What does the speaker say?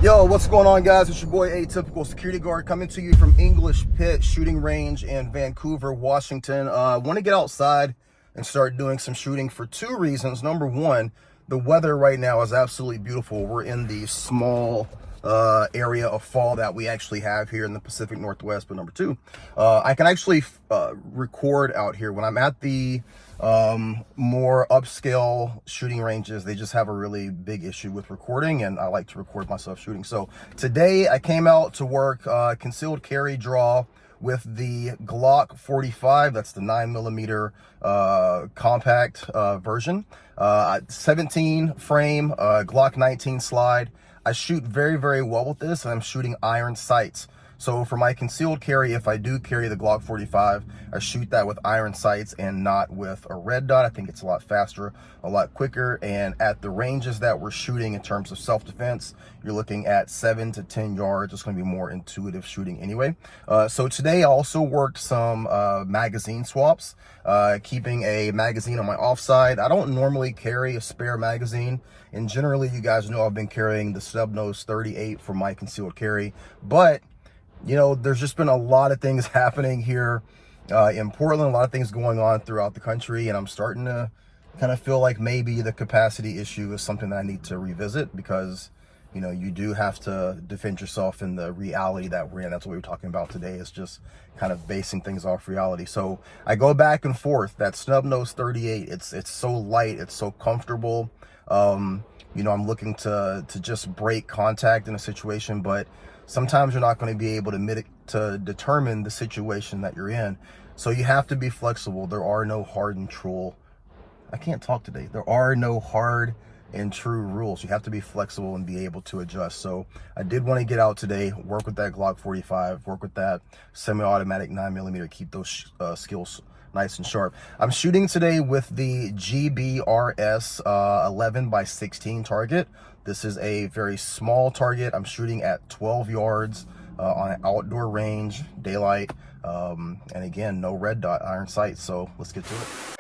Yo, what's going on, guys? It's your boy Atypical Security Guard coming to you from English Pit Shooting Range in Vancouver, Washington. I want to get outside and start doing some shooting for two reasons. Number one, the weather right now is absolutely beautiful. We're in the small area of fall that we actually have here in the Pacific Northwest. But number two, I can actually record out here when I'm at the more upscale shooting ranges. They just have a really big issue with recording, and I like to record myself shooting. So today I came out to work concealed carry draw with the Glock 45. That's the 9mm compact version, 17 frame Glock 19 slide. I shoot very well with this, and I'm shooting iron sights. So for my concealed carry, if I do carry the Glock 45, I shoot that with iron sights and not with a red dot. I think it's a lot faster, a lot quicker. And at the ranges that we're shooting in terms of self-defense, you're looking at 7 to 10 yards. It's going to be more intuitive shooting anyway. So today I also worked some magazine swaps, keeping a magazine on my offside. I don't normally carry a spare magazine. And generally, you guys know I've been carrying the snub-nose 38 for my concealed carry. But you know, there's just been a lot of things happening here in Portland, a lot of things going on throughout the country, and I'm starting to kind of feel like maybe the capacity issue is something that I need to revisit, because, you know, you do have to defend yourself in the reality that we're in. That's what we were talking about today, is just kind of basing things off reality. So I go back and forth. That snub-nose 38, it's so light, it's so comfortable. You know, I'm looking to just break contact in a situation, but sometimes you're not going to be able to determine the situation that you're in. So you have to be flexible. There are no hard and true. I can't talk today. There are no hard and true rules. You have to be flexible and be able to adjust. So I did want to get out today, work with that Glock 45, work with that semi-automatic 9mm, keep those skills nice and sharp. I'm shooting today with the GBRS 11x16 target. This is a very small target. I'm shooting at 12 yards on an outdoor range, daylight, and again, no red dot, iron sights. So let's get to it.